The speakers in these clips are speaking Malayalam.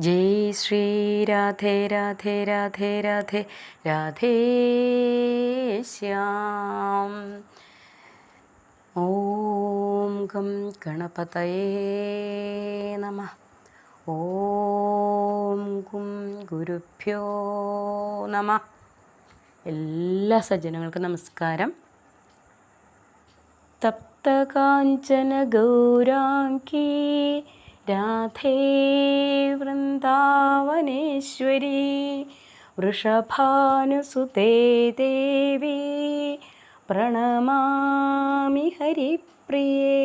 जय श्री राधे राधे राधे राधे राधे श्याम। ओम गं गणपतये नमः। ഓം ഗും ഗുരുഭ്യോ നമഃ. എല്ലാ സജ്ജനങ്ങൾക്കും നമസ്കാരം. തപ്തകാഞ്ചന ഗൗരാംഗീ രാധേ വൃന്ദാവനേശ്വരി വൃഷഭാനുസുതേ ദേവി പ്രണമാമി ഹരിപ്രിയേ.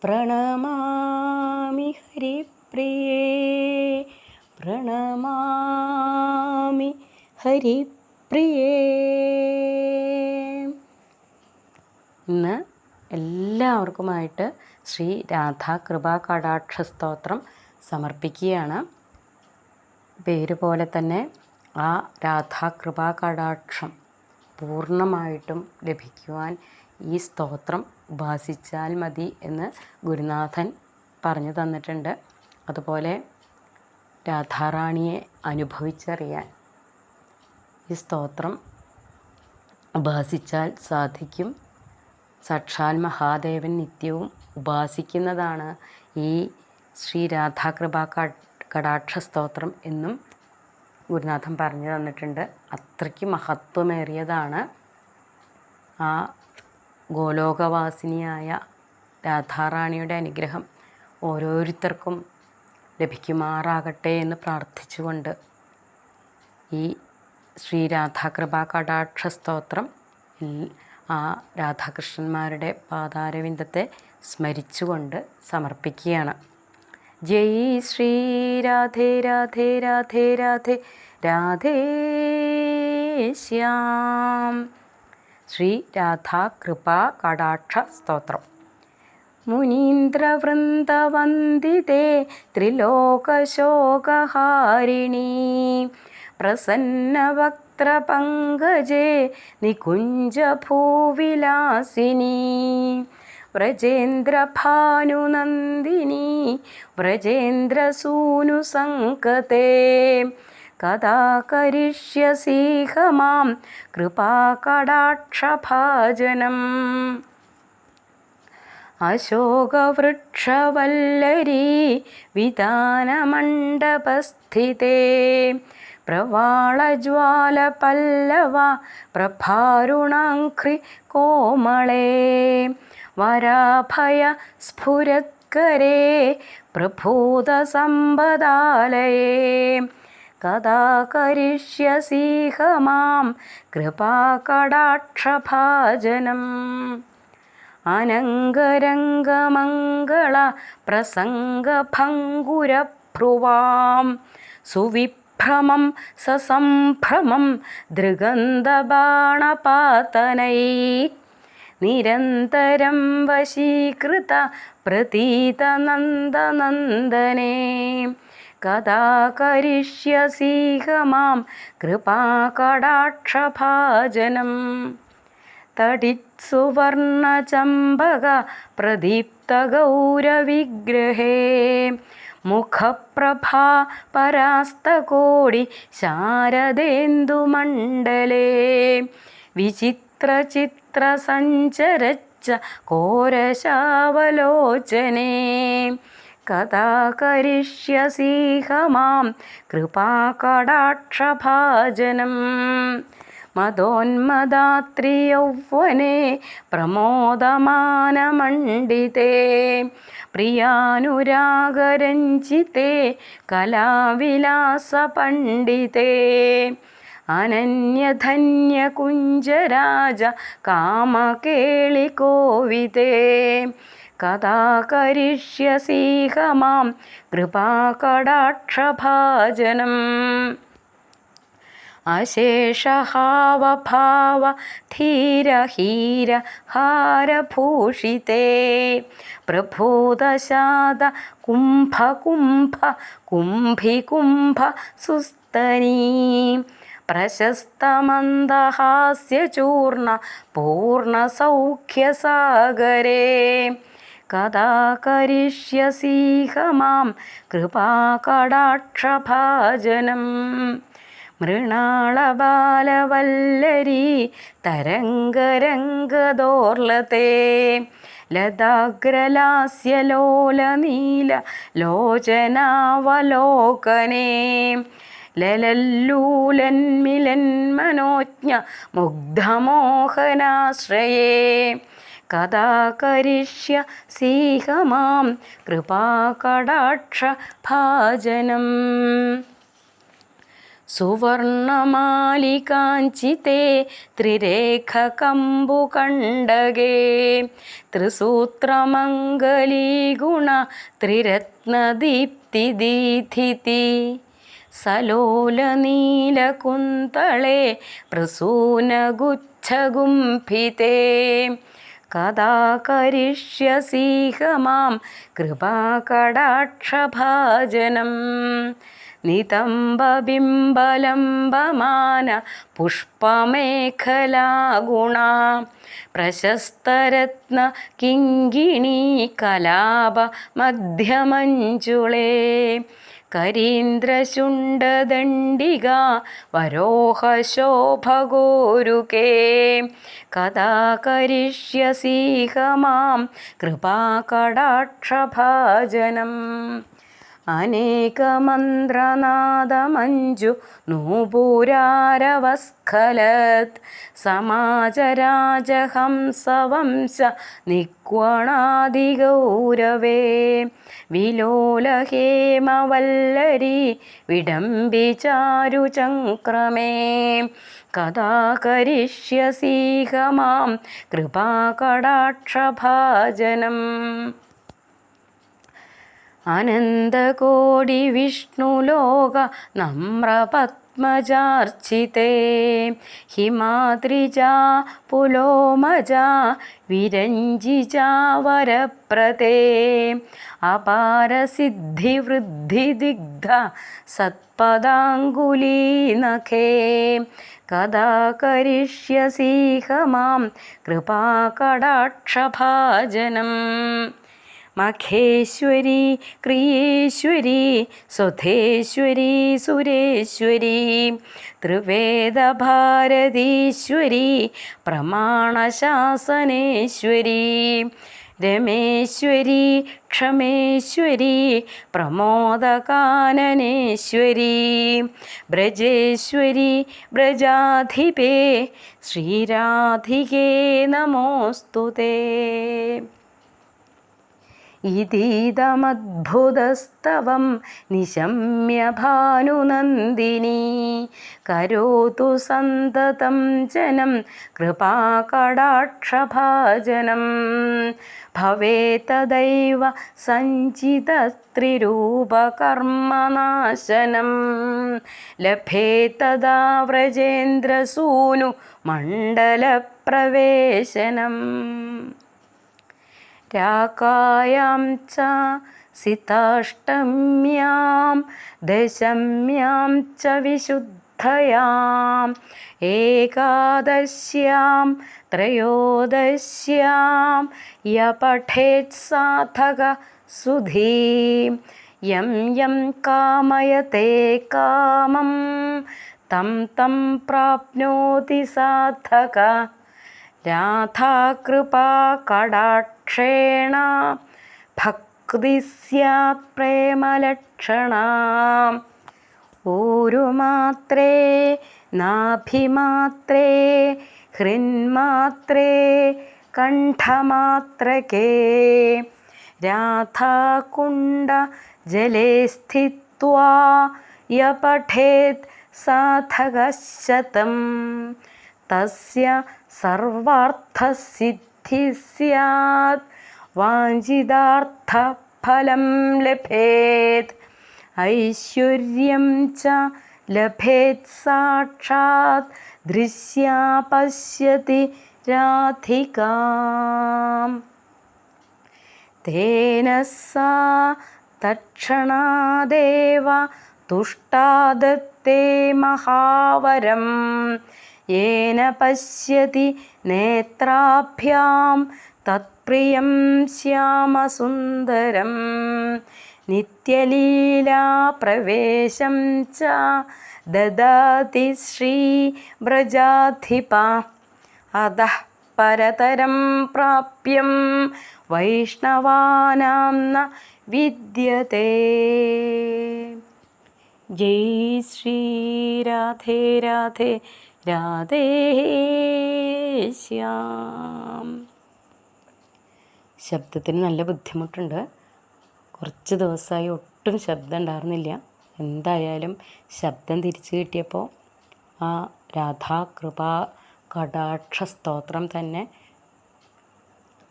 പ്രണമാമി ഹരിപ്രിയേ, പ്രണമാമി ഹരിപ്രിയേ. ഇന്ന് എല്ലാവർക്കുമായിട്ട് ശ്രീ രാധാ കൃപാ കടാക്ഷ സ്തോത്രം സമർപ്പിക്കുകയാണ്. പേര് പോലെ തന്നെ ആ രാധാ കൃപാ കടാക്ഷം പൂർണ്ണമായിട്ടും ലഭിക്കുവാൻ ഈ സ്തോത്രം ഉപാസിച്ചാൽ മതി എന്ന് ഗുരുനാഥൻ പറഞ്ഞു തന്നിട്ടുണ്ട്. അതുപോലെ രാധാറാണിയെ അനുഭവിച്ചറിയാൻ ഈ സ്തോത്രം ഉപാസിച്ചാൽ സാധിക്കും. സാക്ഷാൽ മഹാദേവൻ നിത്യവും ഉപാസിക്കുന്നതാണ് ഈ ശ്രീ രാധാകൃപാ കടാക്ഷ സ്തോത്രം എന്നും ഗുരുനാഥൻ പറഞ്ഞു തന്നിട്ടുണ്ട്. അത്രയ്ക്ക് മഹത്വമേറിയതാണ്. ആ ഗോലോകവാസിനിയായ രാധാറാണിയുടെ അനുഗ്രഹം ഓരോരുത്തർക്കും ലഭിക്കുമാറാകട്ടെ എന്ന് പ്രാർത്ഥിച്ചുകൊണ്ട് ഈ ശ്രീ രാധാകൃപാ കടാക്ഷ സ്തോത്രം ആ രാധാകൃഷ്ണന്മാരുടെ പാതാരവിന്ദത്തെ സ്മരിച്ചുകൊണ്ട് സമർപ്പിക്കുകയാണ്. ജയ് ശ്രീ രാധേ രാധേ രാധേ രാധേ രാധേ ശ്യാം. ശ്രീ രാധാ കൃപാ കടാക്ഷ സ്തോത്രം. മുനീന്ദ്രവൃന്ദവന്ദിതേ ത്രിലോകശോകഹാരിണീ പ്രസന്നവക്ത്രപങ്കജേ നികുഞ്ജഭൂവിലാസിനീ വ്രജേന്ദ്രഭാനുനന്ദിനി വ്രജേന്ദ്രസൂനുസങ്കതേ കഥാ കരിഷ്യസീഹ മാം കൃപാകടാക്ഷഭാജനം. അശോകവൃക്ഷവല്ലരീ വിതാനമണ്ഡപസ്ഥിതേ പ്രവാളജ്വാലപല്ലവ പ്രഭാരുണാംഘ്രി കോമളേ വരാഭയ സ്ഫുരത്കരേ പ്രഭൂതസമ്പദാലയേ കഥാ കരിഷ്യസീഹ മാം കൃപാകടാക്ഷഭാജനം. അനംഗരംഗമംഗള പ്രസംഗഭംഗുരഭ്രുവാം സുവിഭ്രമം സസംഭ്രമം ദൃഗന്ധബാണപാതനൈ നിരന്തരം വശീകൃത പ്രതീതനന്ദനന്ദനേ കഥാ കരിഷ്യസീഹ മാം കൃപാകടാക്ഷഭാജനം. തടിത്സുവർണചമ്പക പ്രദീപ്തഗൗരവിഗ്രഹേ മുഖപ്രഭാ പരാസ്തകോടി ശാരദേന്ദുമണ്ഡലേ വിചിത്രചിത്രസഞ്ചരച്ച കോരശാവലോചനേ കഥാ കരിഷ്യസീഹ മാം കൃപാകടാക്ഷഭാജനം. മദോന്മദാത്രിയൗവ്വനെ പ്രമോദമാനമണ്ഡിതേ പ്രിയാനുരാഗരഞ്ജിതേ കലാവിലാസപണ്ഡിതേ അനന്യധന്യകുഞ്ജരാജ കാമകേളികോവിതേ കഥാ കരിഷ്യസീഹ മാം കൃപാകടാക്ഷഭാജനം. അശേഷഹാവഭാവ ധീരഹീര ഹാരഭൂഷിതേ പ്രഭൂതശാത കുംഭകുംഭ കുംഭികുംഭ സുസ്തനീ പ്രശസ്തമന്ദഹാസ്യചൂർണ പൂർണ്ണസൗഖ്യസാഗരേ കഥാ കരിഷ്യസീഹ മാം കൃപാകടാക്ഷഭാജനം മൃണാളബാലവല്ലരീ തരംഗരംഗദോർലതേ ലതാഗ്രലാസ്യലോലനീല ലോചനാവലോകനേ ലലല്ലൂലന്മിലന്മനോജ്ഞ മുഗ്ധമോഹനാശ്രയേ കഥാ കരിഷ്യസീഹ മാം കൃപാകടാക്ഷഭാജനം സുവർണമാലികാഞ്ചിതേ ത്രിരേഖകമ്പുകണ്ഡകേ ത്രിസൂത്രമംഗലീഗുണ ത്രിരത്നദീപ്തിദീധിതി സലോലനീലകുന്തളേ പ്രസൂനഗുച്ഛഗുംഭിതേ കഥാ കരിഷ്യസീഹ മാം കൃപാകടാക്ഷഭാജനം നിതംബബിംബലംബമാന പുഷ്പമേഖലാഗുണ പ്രശസ്തരത്ന കിങ്കിണീ കലാപ മധ്യമഞ്ജുളേ കരീന്ദ്രശുണ്ഡദണ്ഡിക വരോഹശോഭഗോരുകേ കഥാ കരിഷ്യസീഹ മാം കൃപാകടാക്ഷഭാജനം അനേകമന്ത്രനാദമഞ്ജു നൂപുരാരവസ്ഖലത് സമാജരാജഹംസവംശ നിക്വണാദിഗൗരവേ വിലോലഹേമവല്ലരീ വിഡംബിചാരുചക്രമേ കഥാ കരിഷ്യസീഹ മാം കൃപാകടാക്ഷഭാജനം അനന്തകോടി വിഷ്ണുലോക നമ്രപത്മജാർച്ചിതേ ഹിമാദ്രിജാ പുലോമജാ വിരഞ്ജിജാ വരപ്രദേ അപാരസിദ്ധിവൃദ്ധിദിഗ്ധ സത്പദാംഗുലീനഖേ കഥാ കരിഷ്യസീഹ മാം കൃപാകടാക്ഷഭാജനം മഖേശ്വരി ക്രിയേശ്വരി സ്വധേശ്വരി സുരേശ്വരി ത്രിവേദഭാരതീശ്വരി പ്രമാണശാസനേശ്വരി രമേശ്വരി ക്ഷമേശ്വരി പ്രമോദകാനനേശ്വരി ബ്രജേശ്വരി ബ്രജാധിപേ ശ്രീരാധികേ നമോസ്തുതേ ഇതീദമദ്ഭുതസ്തവം നിശമ്യ ഭാനുനന്ദിനി കരോതു സന്തതം ജനം കൃപാകടാക്ഷഭാജനം ഭവേതദൈവ സഞ്ചിതസ്ത്രിരൂപകർമ്മനാശനം ലഭേതദാ വ്രജേന്ദ്രസൂനു മണ്ഡലപ്രവേശനം രാകായാം ച സിതാഷ്ടമ്യാം ദശമ്യാം ച വിശുദ്ധയാം ഏകാദശ്യാം ത്രയോദശ്യാം യ പഠേത് സാധക സുധീം യം യം കാമയത്തെ കാമം തം തം പ്രാപ്നോതി സാധക രാധാകൃപാകടാക്ഷേണ ഭക്തി സ്യാത് പ്രേമലക്ഷണ ഊരുമാത്രേ നാഭിമാത്രേ ഹൃന്മാത്രേ കണ്ഠമാത്രകേ രാധാകുണ്ഡ ജലേ സ്ഥിത്വാ യ പഠേത് സാധകശതം തസ്യ സർവാർത്ഥസിദ്ധി സ്യാത് വാഞ്ചിതാർത്ഥഫലം ലഭേത് ഐശ്വര്യം ച ലഭേത് സാക്ഷാത് ദൃശ്യാ പശ്യതി രാധികാം തേന സാ തക്ഷണാദേവ തുഷ്ടാദത്തേ മഹാവരം യേന പശ്യതി നേത്രാഭ്യാം തത്പ്രിയം ശ്യാമസുന്ദരം നിത്യലീലാപ്രവേശം ച ദദാതി ശ്രീവ്രജാധിപ അധഃ പരതരം പ്രാപ്യം വൈഷ്ണവാനാം ന വിദ്യതേ. ജയ് ശ്രീ രാധേ രാധേ രാധേ ശ്യാം. ശബ്ദത്തിന് നല്ല ബുദ്ധിമുട്ടുണ്ട്. കുറച്ച് ദിവസമായി ഒട്ടും ശബ്ദം ഉണ്ടായിരുന്നില്ല. എന്തായാലും ശബ്ദം തിരിച്ചു കിട്ടിയപ്പോൾ ആ രാധാകൃപാ കടാക്ഷ സ്തോത്രം തന്നെ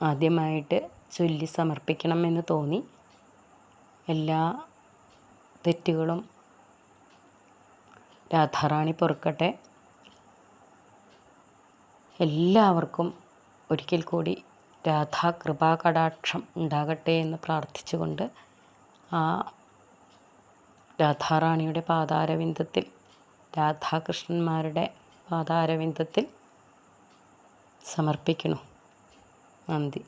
ആദ്യമായിട്ട് ചൊല്ലി സമർപ്പിക്കണമെന്ന് തോന്നി. എല്ലാ തെറ്റുകളും രാധാറാണി പൊറുക്കട്ടെ. എല്ലാവർക്കും ഒരിക്കൽ കൂടി രാധാകൃപാ കടാക്ഷം ഉണ്ടാകട്ടെ എന്ന് പ്രാർത്ഥിച്ചുകൊണ്ട് ആ രാധാറാണിയുടെ പാതാരവിന്ദത്തിൽ, രാധാകൃഷ്ണന്മാരുടെ പാതാരവിന്ദത്തിൽ സമർപ്പിക്കുന്നു. നന്ദി.